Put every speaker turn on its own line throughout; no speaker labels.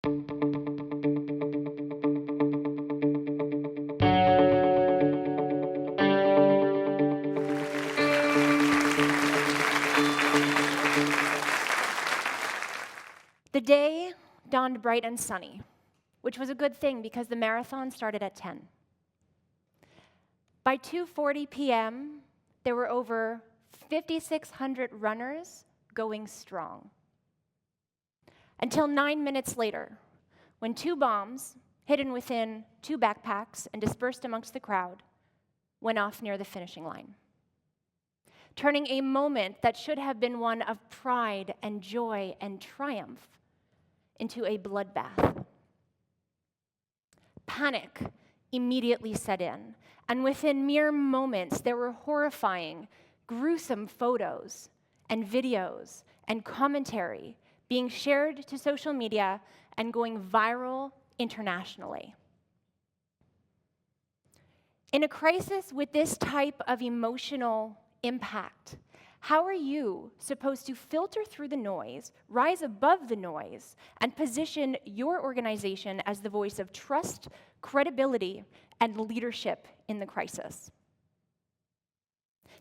The day dawned bright and sunny, which was a good thing because the marathon started at 10. By 2:40 p.m., there were over 5,600 runners going strong. Until 9 minutes later, when 2 bombs, hidden within 2 backpacks and dispersed amongst the crowd, went off near the finishing line, turning a moment that should have been one of pride and joy and triumph into a bloodbath. Panic immediately set in, and within mere moments, there were horrifying, gruesome photos and videos and commentary being shared to social media and going viral internationally. In a crisis with this type of emotional impact, how are you supposed to filter through the noise, rise above the noise, and position your organization as the voice of trust, credibility, and leadership in the crisis?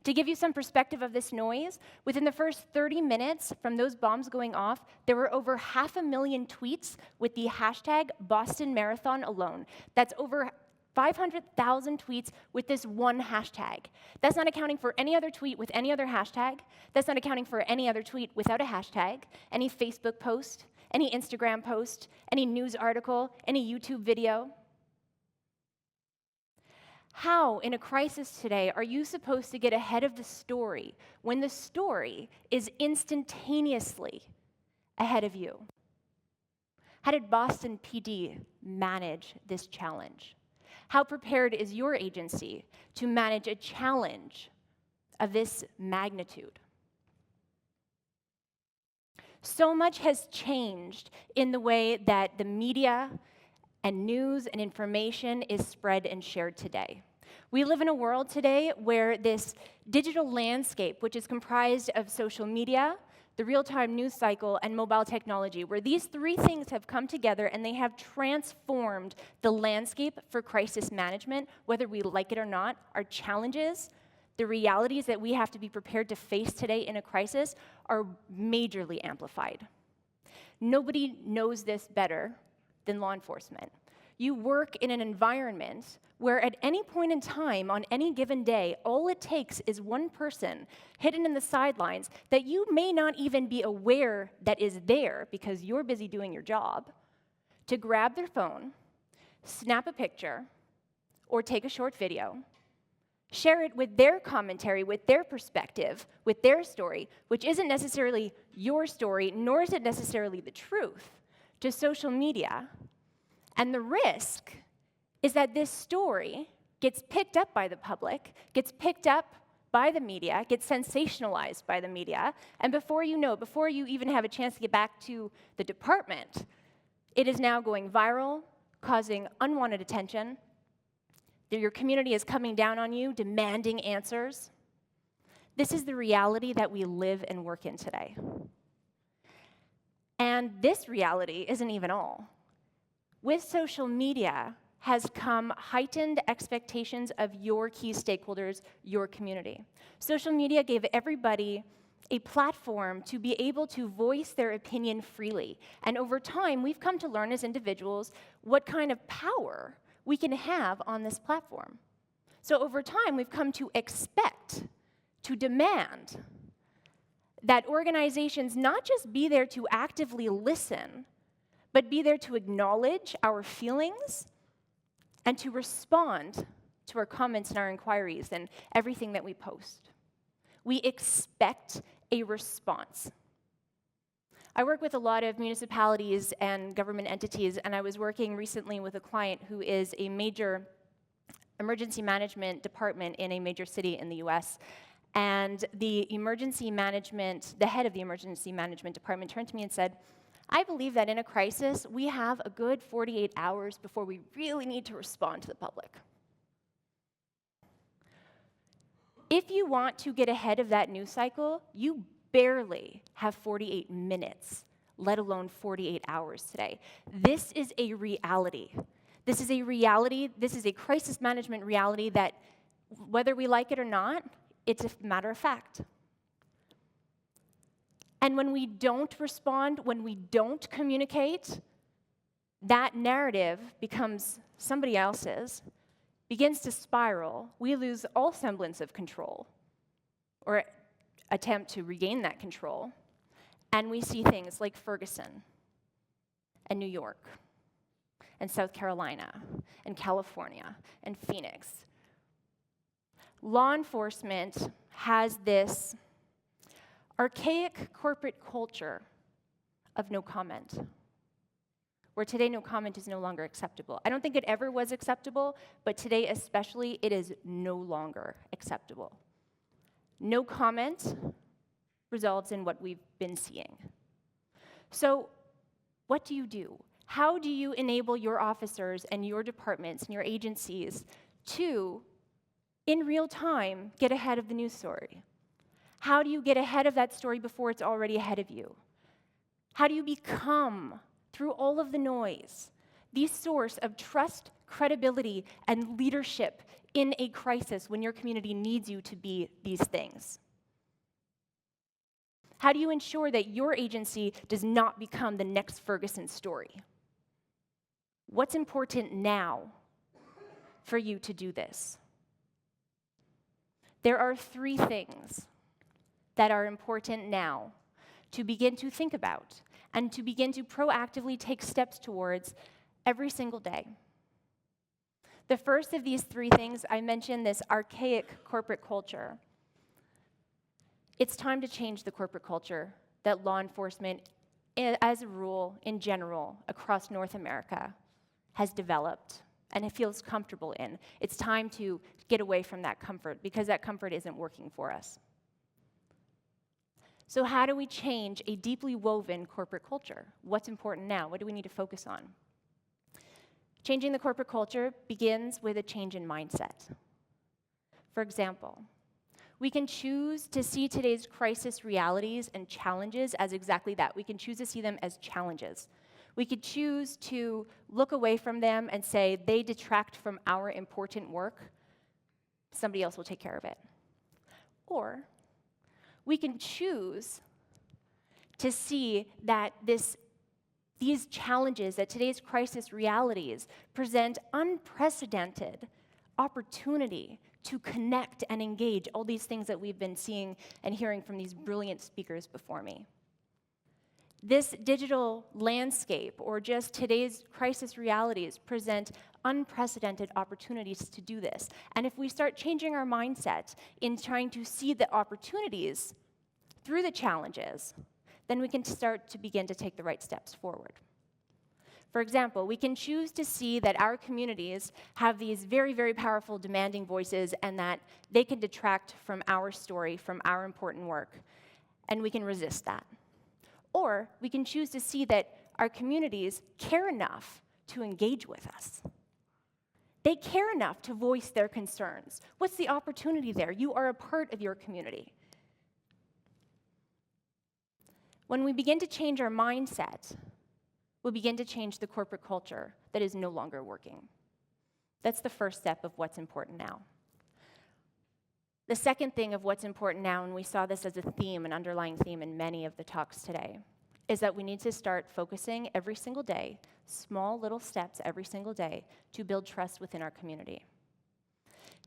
To give you some perspective of this noise, within the first 30 minutes from those bombs going off, there were over 500,000 tweets with the hashtag Boston Marathon alone. That's over 500,000 tweets with this one hashtag. That's not accounting for any other tweet with any other hashtag. That's not accounting for any other tweet without a hashtag, any Facebook post, any Instagram post, any news article, any YouTube video. How, in a crisis today, are you supposed to get ahead of the story when the story is instantaneously ahead of you? How did Boston PD manage this challenge? How prepared is your agency to manage a challenge of this magnitude? So much has changed in the way that the media and news and information is spread and shared today. We live in a world today where this digital landscape, which is comprised of social media, the real-time news cycle, and mobile technology, where these 3 things have come together and they have transformed the landscape for crisis management, whether we like it or not. Our challenges, the realities that we have to be prepared to face today in a crisis are majorly amplified. Nobody knows this better than law enforcement. You work in an environment where at any point in time, on any given day, all it takes is one person hidden in the sidelines that you may not even be aware that is there because you're busy doing your job, to grab their phone, snap a picture, or take a short video, share it with their commentary, with their perspective, with their story, which isn't necessarily your story, nor is it necessarily the truth, to social media. And the risk is that this story gets picked up by the public, gets picked up by the media, gets sensationalized by the media, and before you know it, before you even have a chance to get back to the department, it is now going viral, causing unwanted attention. Your community is coming down on you, demanding answers. This is the reality that we live and work in today. And this reality isn't even all. With social media has come heightened expectations of your key stakeholders, your community. Social media gave everybody a platform to be able to voice their opinion freely. And over time, we've come to learn as individuals what kind of power we can have on this platform. So over time, we've come to expect, to demand, that organizations not just be there to actively listen, but be there to acknowledge our feelings and to respond to our comments and our inquiries and everything that we post. We expect a response. I work with a lot of municipalities and government entities, and I was working recently with a client who is a major emergency management department in a major city in the US. And the head of the emergency management department turned to me and said, I believe that in a crisis, we have a good 48 hours before we really need to respond to the public. If you want to get ahead of that news cycle, you barely have 48 minutes let alone 48 hours today. This is a reality. This is a reality, this is a crisis management reality that, whether we like it or not, it's a matter of fact. And when we don't respond, when we don't communicate, that narrative becomes somebody else's, begins to spiral. We lose all semblance of control, or attempt to regain that control. And we see things like Ferguson, and New York, and South Carolina, and California, and Phoenix. Law enforcement has this archaic corporate culture of no comment, where today no comment is no longer acceptable. I don't think it ever was acceptable, but today especially, it is no longer acceptable. No comment results in what we've been seeing. So what do you do? How do you enable your officers and your departments and your agencies to, in real time, get ahead of the news story? How do you get ahead of that story before it's already ahead of you? How do you become, through all of the noise, the source of trust, credibility, and leadership in a crisis when your community needs you to be these things? How do you ensure that your agency does not become the next Ferguson story? What's important now for you to do this? There are 3 things that are important now to begin to think about and to begin to proactively take steps towards every single day. The first of these 3 things, I mentioned this archaic corporate culture. It's time to change the corporate culture that law enforcement, as a rule, in general, across North America, has developed and it feels comfortable in. It's time to get away from that comfort, because that comfort isn't working for us. So how do we change a deeply woven corporate culture? What's important now? What do we need to focus on? Changing the corporate culture begins with a change in mindset. For example, we can choose to see today's crisis realities and challenges as exactly that. We can choose to see them as challenges. We could choose to look away from them and say, they detract from our important work. Somebody else will take care of it. Or we can choose to see that these challenges, that today's crisis realities present unprecedented opportunity to connect and engage, all these things that we've been seeing and hearing from these brilliant speakers before me. This digital landscape, or just today's crisis realities, present unprecedented opportunities to do this. And if we start changing our mindset in trying to see the opportunities through the challenges, then we can start to begin to take the right steps forward. For example, we can choose to see that our communities have these very, very powerful, demanding voices, and that they can detract from our story, from our important work, and we can resist that. Or we can choose to see that our communities care enough to engage with us. They care enough to voice their concerns. What's the opportunity there? You are a part of your community. When we begin to change our mindset, we'll begin to change the corporate culture that is no longer working. That's the first step of what's important now. The second thing of what's important now, and we saw this as a theme, an underlying theme in many of the talks today, is that we need to start focusing every single day, small little steps every single day, to build trust within our community.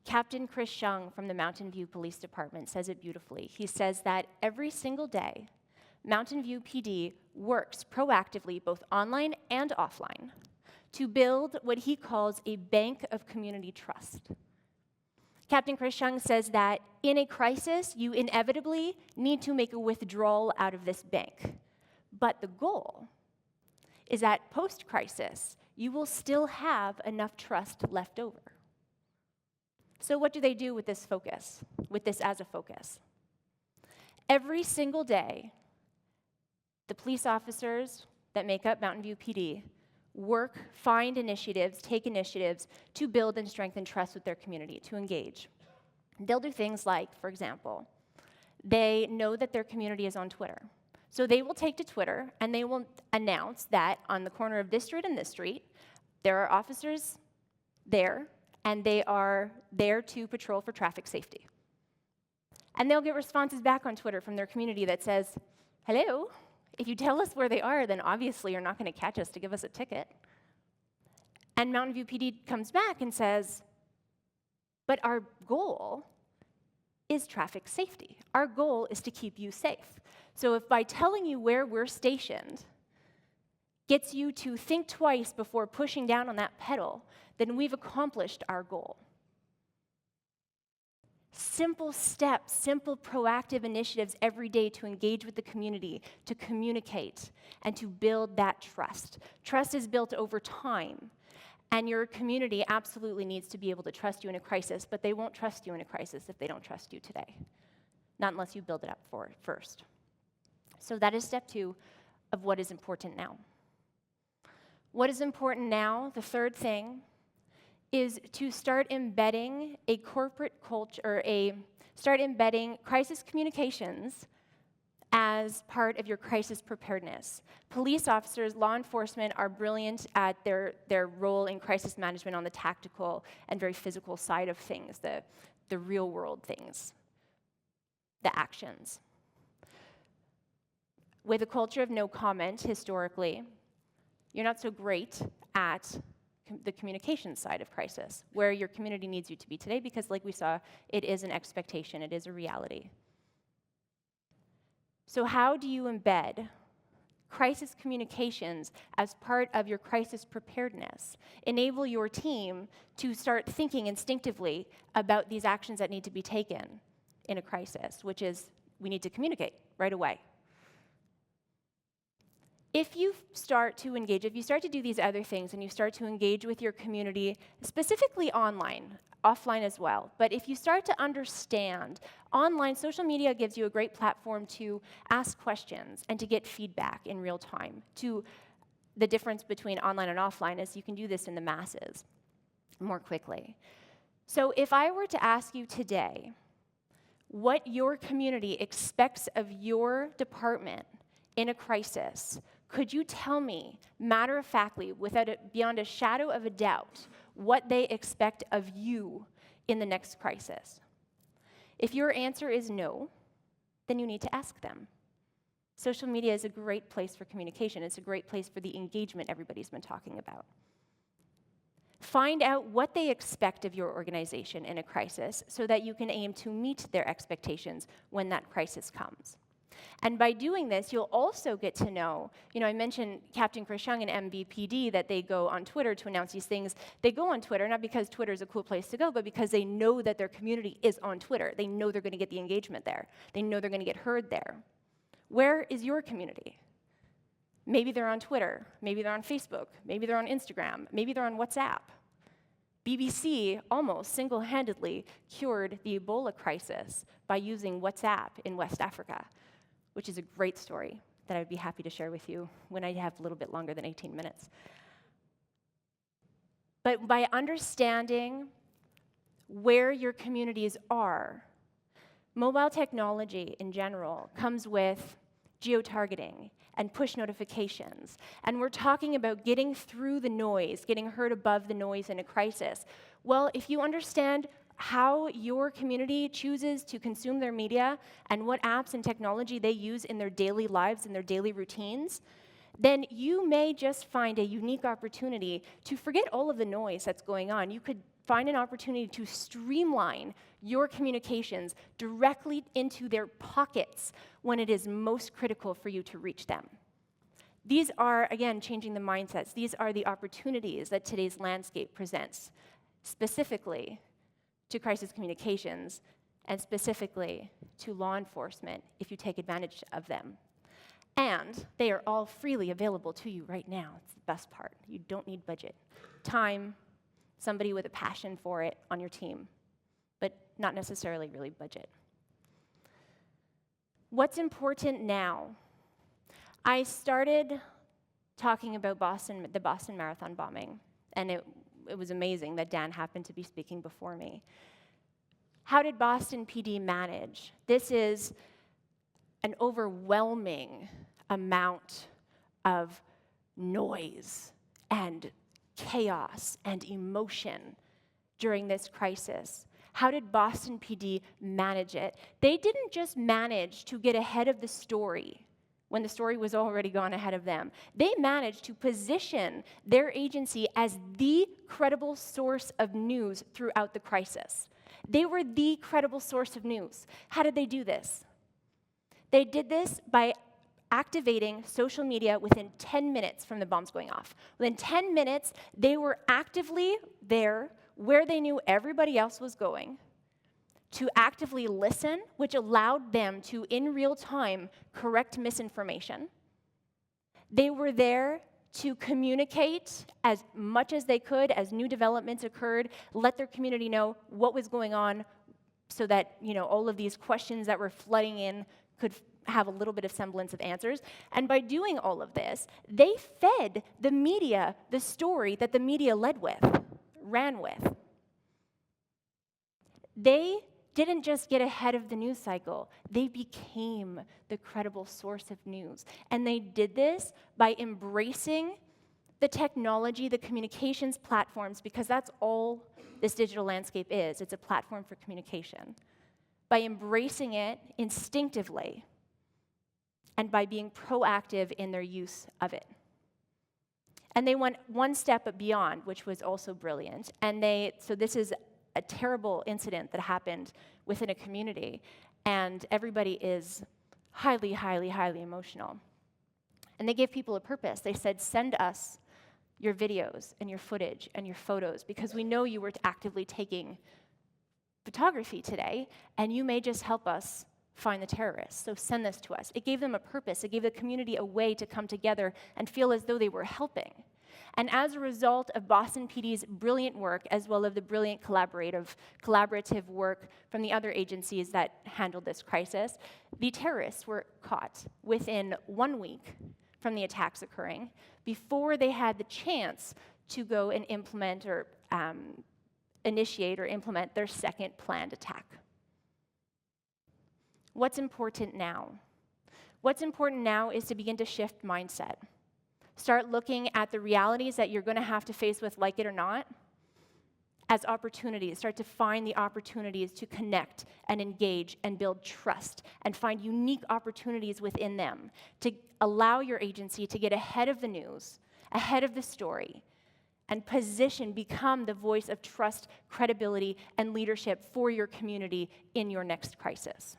Captain Chris Shung from the Mountain View Police Department says it beautifully. He says that every single day, Mountain View PD works proactively, both online and offline, to build what he calls a bank of community trust. Captain Chris Shung says that in a crisis, you inevitably need to make a withdrawal out of this bank. But the goal is that post-crisis, you will still have enough trust left over. So what do they do with this focus, with this as a focus? Every single day, the police officers that make up Mountain View PD find initiatives, take initiatives to build and strengthen trust with their community, to engage. They'll do things like, for example, they know that their community is on Twitter. So they will take to Twitter and they will announce that on the corner of this street and this street, there are officers there, and they are there to patrol for traffic safety. And they'll get responses back on Twitter from their community that says, hello, if you tell us where they are, then obviously you're not going to catch us to give us a ticket. And Mountain View PD comes back and says, but our goal is traffic safety. Our goal is to keep you safe. So if by telling you where we're stationed gets you to think twice before pushing down on that pedal, then we've accomplished our goal. Simple steps, simple proactive initiatives every day to engage with the community, to communicate, and to build that trust. Trust is built over time, and your community absolutely needs to be able to trust you in a crisis, but they won't trust you in a crisis if they don't trust you today, not unless you build it up for it first. So that is step 2 of what is important now. What is important now, the third thing, is to start embedding a corporate culture, start embedding crisis communications as part of your crisis preparedness. Police officers, law enforcement are brilliant at their role in crisis management on the tactical and very physical side of things, the real world things, the actions. With a culture of no comment, historically, you're not so great at the communication side of crisis, where your community needs you to be today, because like we saw, it is an expectation, it is a reality. So how do you embed crisis communications as part of your crisis preparedness? Enable your team to start thinking instinctively about these actions that need to be taken in a crisis, which is we need to communicate right away. If you start to engage, if you start to do these other things and you start to engage with your community, specifically online, offline as well, but if you start to understand, online social media gives you a great platform to ask questions and to get feedback in real time. The difference between online and offline is you can do this in the masses more quickly. So if I were to ask you today what your community expects of your department in a crisis, could you tell me, matter-of-factly, beyond a shadow of a doubt, what they expect of you in the next crisis? If your answer is no, then you need to ask them. Social media is a great place for communication. It's a great place for the engagement everybody's been talking about. Find out what they expect of your organization in a crisis so that you can aim to meet their expectations when that crisis comes. And by doing this, you'll also get to know, I mentioned Captain Chris Young and MVPD, that they go on Twitter to announce these things. They go on Twitter, not because Twitter is a cool place to go, but because they know that their community is on Twitter. They know they're going to get the engagement there. They know they're going to get heard there. Where is your community? Maybe they're on Twitter. Maybe they're on Facebook. Maybe they're on Instagram. Maybe they're on WhatsApp. BBC almost single-handedly cured the Ebola crisis by using WhatsApp in West Africa, which is a great story that I'd be happy to share with you when I have a little bit longer than 18 minutes. But by understanding where your communities are, mobile technology in general comes with geo-targeting and push notifications. And we're talking about getting through the noise, getting heard above the noise in a crisis. Well, if you understand how your community chooses to consume their media and what apps and technology they use in their daily lives and their daily routines, then you may just find a unique opportunity to forget all of the noise that's going on. You could find an opportunity to streamline your communications directly into their pockets when it is most critical for you to reach them. These are, again, changing the mindsets. These are the opportunities that today's landscape presents, specifically to crisis communications, and specifically to law enforcement, if you take advantage of them. And they are all freely available to you right now. It's the best part. You don't need budget. Time, somebody with a passion for it on your team, but not necessarily really budget. What's important now? I started talking about the Boston Marathon bombing, and it was amazing that Dan happened to be speaking before me. How did Boston PD manage? This is an overwhelming amount of noise and chaos and emotion during this crisis. How did Boston PD manage it? They didn't just manage to get ahead of the story when the story was already gone ahead of them. They managed to position their agency as the credible source of news throughout the crisis. They were the credible source of news. How did they do this? They did this by activating social media within 10 minutes from the bombs going off. Within 10 minutes, they were actively there where they knew everybody else was going to actively listen, which allowed them to, in real time, correct misinformation. They were there to communicate as much as they could as new developments occurred, let their community know what was going on so that, all of these questions that were flooding in could have a little bit of semblance of answers. And by doing all of this, they fed the media the story that the media ran with. They didn't just get ahead of the news cycle, they became the credible source of news. And they did this by embracing the technology, the communications platforms, because that's all this digital landscape is. It's a platform for communication. By embracing it instinctively, and by being proactive in their use of it. And they went one step beyond, which was also brilliant. So this is a terrible incident that happened within a community, and everybody is highly, highly, highly emotional. And they gave people a purpose. They said, send us your videos and your footage and your photos, because we know you were actively taking photography today, and you may just help us find the terrorists, so send this to us. It gave them a purpose. It gave the community a way to come together and feel as though they were helping. And as a result of Boston PD's brilliant work, as well as the brilliant collaborative work from the other agencies that handled this crisis, the terrorists were caught within 1 week from the attacks occurring, before they had the chance to go and initiate or implement their second planned attack. What's important now? What's important now is to begin to shift mindset. Start looking at the realities that you're going to have to face with, like it or not, as opportunities. Start to find the opportunities to connect and engage and build trust, and find unique opportunities within them to allow your agency to get ahead of the news, ahead of the story, and become the voice of trust, credibility, and leadership for your community in your next crisis.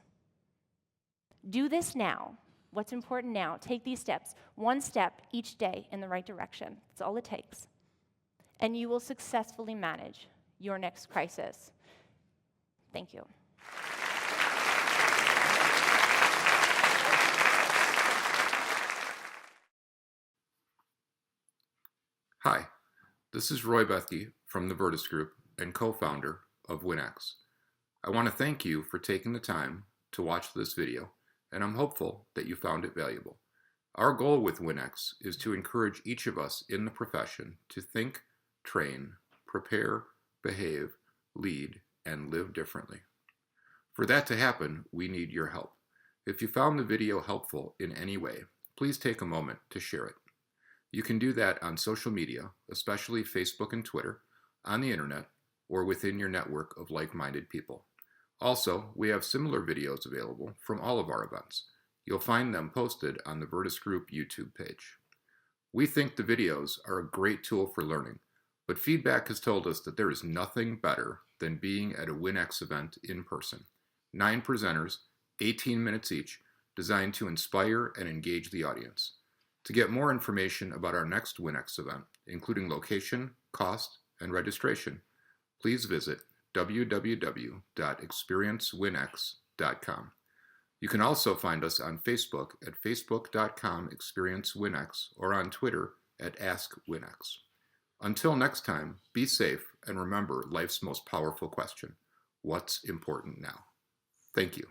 Do this now. What's important now? Take these steps, one step each day in the right direction. That's all it takes. And you will successfully manage your next crisis. Thank you.
Hi, this is Roy Bethke from the Virtus Group and co-founder of WINx. I want to thank you for taking the time to watch this video, and I'm hopeful that you found it valuable. Our goal with WINx is to encourage each of us in the profession to think, train, prepare, behave, lead, and live differently. For that to happen, we need your help. If you found the video helpful in any way, please take a moment to share it. You can do that on social media, especially Facebook and Twitter, on the internet, or within your network of like-minded people. Also, we have similar videos available from all of our events. You'll find them posted on the Virtus Group YouTube page. We think the videos are a great tool for learning, but feedback has told us that there is nothing better than being at a WINx event in person. 9 presenters, 18 minutes each, designed to inspire and engage the audience. To get more information about our next WINx event, including location, cost, and registration, please visit www.experiencewinx.com. You can also find us on Facebook at facebook.com/experiencewinx or on Twitter at AskWinx. Until next time, be safe and remember life's most powerful question: what's important now? Thank you.